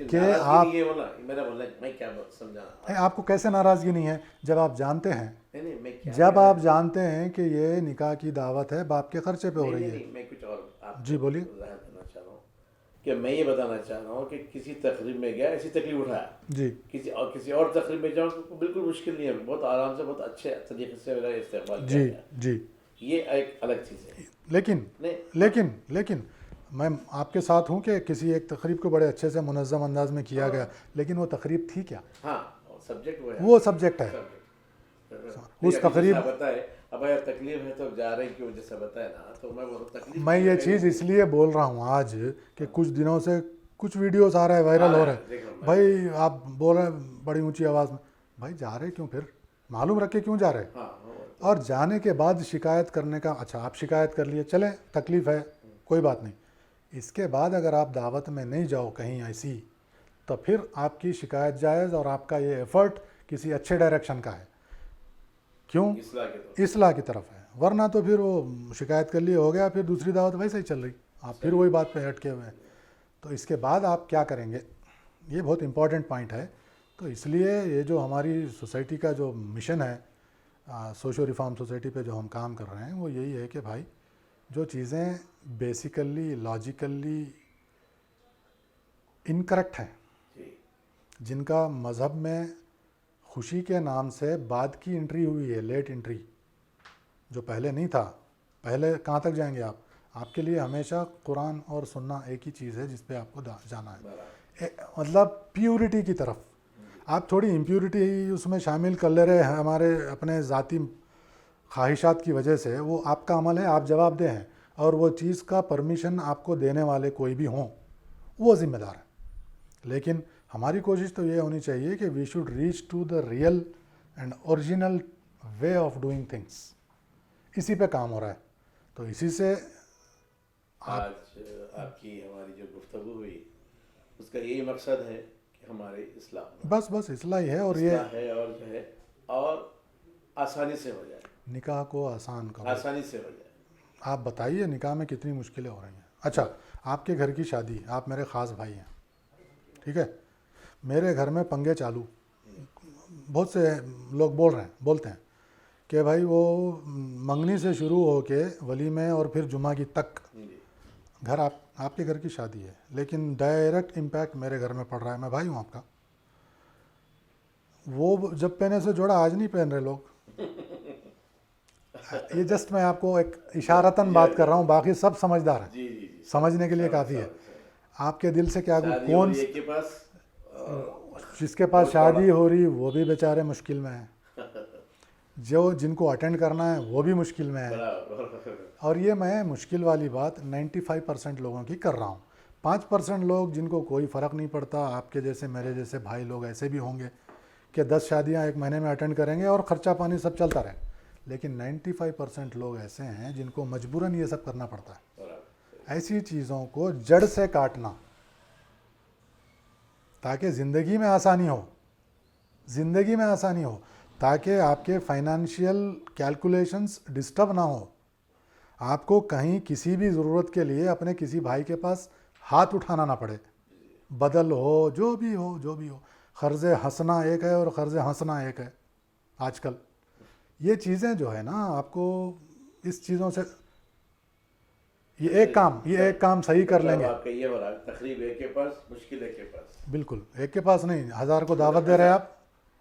کہ آپ، یہ بولا میرا بولنا میں کیا سمجھانا. آپ کو کیسے ناراضگی نہیں ہے جب آپ جانتے ہیں، نہیں میں کیا، جب آپ جانتے ہیں کہ یہ نکاح کی دعوت ہے، باپ کے خرچے پہ ہو رہی ہے. نہیں میں کچھ اور آپ جی بولیے. ظاہر کرنا چاہ رہا ہوں کہ میں یہ بتانا چاہ رہا ہوں کہ کسی تقریب میں گیا، ایسی تکلیف اٹھایا، جی کسی اور تقریب میں جاؤ تو بالکل مشکل نہیں ہے، بہت آرام سے بہت اچھے طریقے سے میرا استقبال کیا جی گیا. جی. یہ ایک الگ چیز ہے. لیکن میں آپ کے ساتھ ہوں کہ کسی ایک تقریب کو بڑے اچھے سے منظم انداز میں کیا گیا، لیکن وہ تقریب تھی کیا؟ ہاں، سبجیکٹ وہ سبجیکٹ ہے. اس تقریب بتائے اب اگر تکلیف ہے تو جا رہے ہیں کیوں، جیسا بتایا نا، تو میں وہ تکلیف میں یہ چیز اس لیے بول رہا ہوں آج کہ کچھ دنوں سے کچھ ویڈیوز آ رہے ہیں، وائرل ہو رہے ہیں. بھائی آپ بول رہے ہیں بڑی اونچی آواز میں، بھائی جا رہے کیوں؟ پھر معلوم رکھ کے کیوں جا رہے ہیں؟ اور جانے کے بعد شکایت کرنے کا، اچھا آپ شکایت کر لیے، چلیں تکلیف ہے کوئی بات نہیں. اس کے بعد اگر آپ دعوت میں نہیں جاؤ کہیں ایسی، تو پھر آپ کی شکایت جائز اور آپ کا یہ ایفرٹ کسی اچھے ڈائریکشن کا ہے. کیوں؟ اصلاح کی طرف ہے. ورنہ تو پھر وہ شکایت کر لیے ہو گیا، پھر دوسری دعوت ویسے ہی چل رہی، آپ پھر وہی بات پہ اٹکے ہوئے ہیں. تو اس کے بعد آپ کیا کریں گے؟ یہ بہت امپورٹنٹ پوائنٹ ہے. تو اس لیے یہ جو ہماری سوسائٹی کا جو مشن ہے، سوشو ریفارم سوسائٹی پہ جو ہم کام کر رہے ہیں، وہ یہی ہے کہ بھائی جو چیزیں بیسیکلی لاجیکلی انکریکٹ ہیں، جن کا مذہب میں خوشی کے نام سے بعد کی انٹری ہوئی ہے، لیٹ انٹری، جو پہلے نہیں تھا. پہلے کہاں تک جائیں گے آپ کے لیے ہمیشہ قرآن اور سننا ایک ہی چیز ہے جس پہ آپ کو جانا ہے، مطلب پیورٹی کی طرف. آپ تھوڑی امپیورٹی اس میں شامل کر لے رہے ہیں ہمارے اپنے ذاتی خواہشات کی وجہ سے، وہ آپ کا عمل ہے، آپ جواب دہ ہیں، اور وہ چیز کا پرمیشن آپ کو دینے والے کوئی بھی ہوں وہ ذمہ دار ہے. لیکن ہماری کوشش تو یہ ہونی چاہیے کہ we should reach to the real and original way of doing things. اسی پہ کام ہو رہا ہے. تو اسی سے آج آپ کی ہماری جو گفتگو ہوئی، اس کا یہی مقصد ہے کہ ہمارے اصلاح، بس اصلاح ہی ہے، اور یہ ہے اور جو ہے اور آسانی سے ہو جائے، نکاح کو آسان کرو، آسانی سے ہو جائے. آپ بتائیے نکاح میں کتنی مشکلیں ہو رہی ہیں. اچھا آپ کے گھر کی شادی، آپ میرے خاص بھائی ہیں، ٹھیک ہے، میرے گھر میں پنگے چالو، بہت سے لوگ بولتے ہیں کہ بھائی وہ منگنی سے شروع ہو کے ولیمے اور پھر جمعہ کی تک گھر آپ کے گھر کی شادی ہے، لیکن ڈائریکٹ امپیکٹ میرے گھر میں پڑ رہا ہے. میں بھائی ہوں آپ کا. وہ جب پہنے سے جوڑا آج نہیں پہن رہے لوگ. یہ جسٹ میں آپ کو ایک اشارتاً بات کر رہا ہوں، باقی سب سمجھدار ہیں، سمجھنے کے لیے کافی ہے. آپ کے دل سے کیا کون جس کے پاس شادی ہو رہی وہ بھی بیچارے مشکل میں ہیں. جو جن کو اٹینڈ کرنا ہے وہ بھی مشکل میں ہے. برابر. اور یہ میں مشکل والی بات 95% لوگوں کی کر رہا ہوں. 5% لوگ جن کو کوئی فرق نہیں پڑتا, آپ کے جیسے میرے جیسے بھائی لوگ ایسے بھی ہوں گے کہ 10 شادیاں ایک مہینے میں اٹینڈ کریں گے اور خرچہ پانی سب چلتا رہے. لیکن 95% لوگ ایسے ہیں جن کو مجبوراً یہ سب کرنا پڑتا ہے. برابر. ایسی چیزوں کو جڑ سے کاٹنا تاکہ زندگی میں آسانی ہو, زندگی میں آسانی ہو, تاکہ آپ کے فائنانشیل کیلکولیشنز ڈسٹرب نہ ہو. آپ کو کہیں کسی بھی ضرورت کے لیے اپنے کسی بھائی کے پاس ہاتھ اٹھانا نہ پڑے, بدل ہو جو بھی ہو جو بھی ہو. قرض ہنسنا ایک ہے اور قرض ہنسنا ایک ہے آج کل. یہ چیزیں جو ہے نا, آپ کو اس چیزوں سے یہ ایک کام صحیح کر لیں گے. آپ کا یہ ہو رہا ہے تقریب ایک کے پاس, مشکل ایک کے پاس. بالکل ایک کے پاس نہیں, 1000 کو دعوت دے رہے ہیں آپ,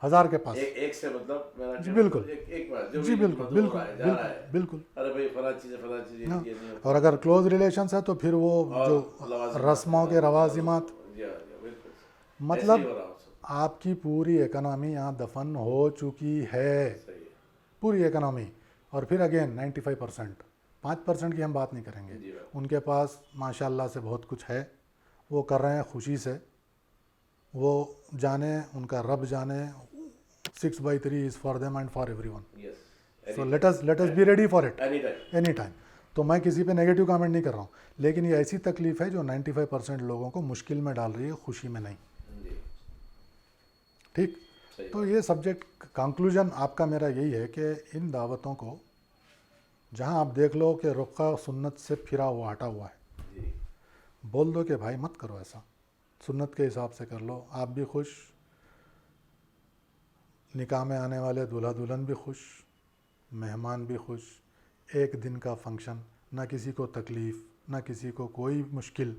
1000 کے پاس. ایک سے مطلب میرا جی بالکل, ایک بات جو جی بھی بالکل مدعو ہو بالکل رہا ہے, جا رہا ہے, بالکل. ارے بھائی فلاں چیز یہ نہیں ہوتا. اور اگر کلوز ریلیشنس ہے تو پھر وہ جو رسموں کے روازمات, جی ہاں, بالکل مطلب ایسے ہی ہو رہا ہے. آپ کی پوری اکنامی یہاں دفن ہو چکی ہے, صحیح ہے. پوری اکنامی. اور پھر اگین 95%, 5% کی ہم بات نہیں کریں گے. جی بھائی. ان کے پاس ماشاء اللہ سے بہت کچھ ہے, وہ کر رہے ہیں خوشی سے. وہ جانے, ان کا رب جانے 6/3 is for them and for every one. Yes. So let us be ready for it Any time. Any time. تو میں کسی پہ نیگیٹو کامنٹ نہیں کر رہا ہوں, لیکن یہ ایسی تکلیف ہے جو 95% لوگوں کو مشکل میں ڈال رہی ہے, خوشی میں نہیں. جی. ٹھیک. صحیح. تو یہ سبجیکٹ کنکلوژن آپ کا میرا یہی ہے کہ ان دعوتوں کو جہاں آپ دیکھ لو کہ رخا سنت سے پھرا ہوا ہٹا ہوا ہے, جی. بول دو کہ بھائی مت کرو ایسا, سنت کے حساب سے کر لو, آپ بھی خوش, نکاح میں آنے والے دولہا دلہن بھی خوش, مہمان بھی خوش. ایک دن کا فنکشن, نہ کسی کو تکلیف, نہ کسی کو کوئی مشکل.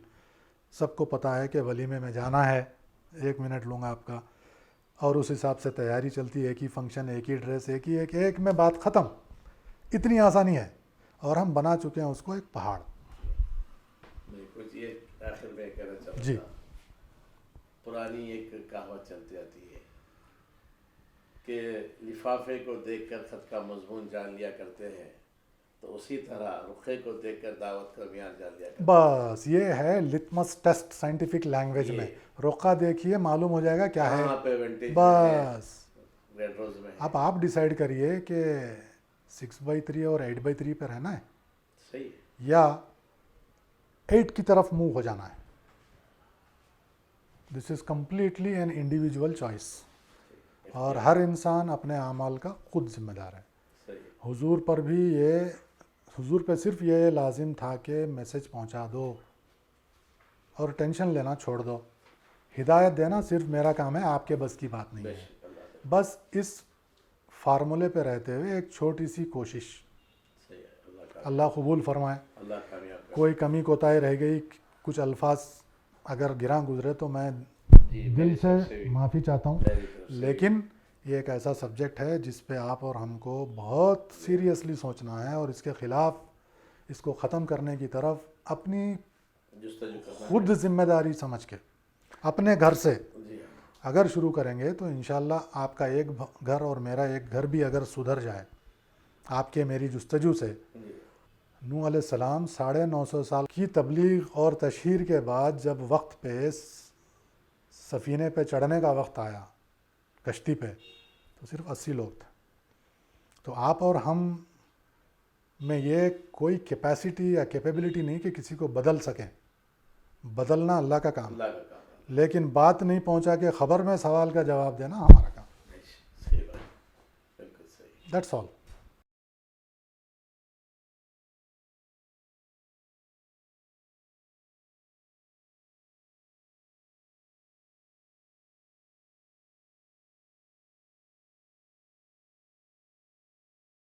سب کو پتہ ہے کہ ولیمے میں جانا ہے, 1 منٹ لوں گا آپ کا, اور اس حساب سے تیاری چلتی ہے. ایک ہی فنکشن, ایک ہی ڈریس, ایک میں بات ختم. اتنی آسانی ہے, اور ہم بنا چکے ہیں اس کو ایک پہاڑ. میں کچھ یہ آخر میں کہنا چاہتا جی. تھا, پرانی ایک کہاوت چلتی آتی ہے کہ لفافے کو دیکھ کر خط کا مضمون جان لیا کرتے ہیں, تو اسی طرح رخے کو دیکھ کر دعوت کا معیار جان لیا کرتے ہیں. بس یہ ہے لٹمس ٹیسٹ سائنٹیفک لینگویج میں. رخا دیکھیے معلوم ہو جائے گا کیا ہے. کہاں پہ وینٹیج بس ریڈ روز میں ہے. اب آپ ڈیسائیڈ کریے کہ 6/3 اور 8/3 پہ رہنا ہے, صحیح ہے. یا 8 کی طرف موو ہو جانا ہے. This is completely an individual choice, اور ہر انسان اپنے اعمال کا خود ذمہ دار ہے. صحیح. حضور پر بھی یہ, حضور پہ صرف یہ لازم تھا کہ میسج پہنچا دو اور ٹینشن لینا چھوڑ دو. ہدایت دینا صرف میرا کام ہے, آپ کے بس کی بات نہیں بے ہے. شک اللہ تعالیٰ. بس اس فارمولے پہ رہتے ہوئے ایک چھوٹی سی کوشش, صحیح ہے. اللہ کا اللہ قبول فرمائے. اللہ کامیاب کرے. کوئی کمی کوتاہی رہ گئی, کچھ الفاظ اگر گراں گزرے تو میں جی, دل میری سے طرف بھی. معافی چاہتا ہوں. میری طرف سے بھی. لیکن یہ ایک ایسا سبجیکٹ ہے جس پہ آپ اور ہم کو بہت سیریسلی سوچنا ہے, اور اس کے خلاف, اس کو ختم کرنے کی طرف اپنی جستجو کرنا خود ذمہ داری سمجھ کے اپنے گھر سے ہے. جی ہاں. اگر شروع کریں گے تو انشاءاللہ آپ کا ایک گھر اور میرا ایک گھر بھی اگر سدھر جائے آپ کے میری جستجو سے. جی. نوح علیہ السلام 950 سال کی تبلیغ اور تشہیر کے بعد جب وقت پہ سفینے پہ چڑھنے کا وقت آیا, کشتی پہ, تو صرف 80 لوگ تھے. تو آپ اور ہم میں یہ کوئی کیپیسٹی یا کیپیبلٹی نہیں کہ کسی کو بدل سکیں. بدلنا اللہ کا کام, اللہ کا کام ہے. لیکن بات نہیں پہنچا کے خبر میں سوال کا جواب دینا ہمارا کام. صحیح بات. بالکل صحیح. That's all.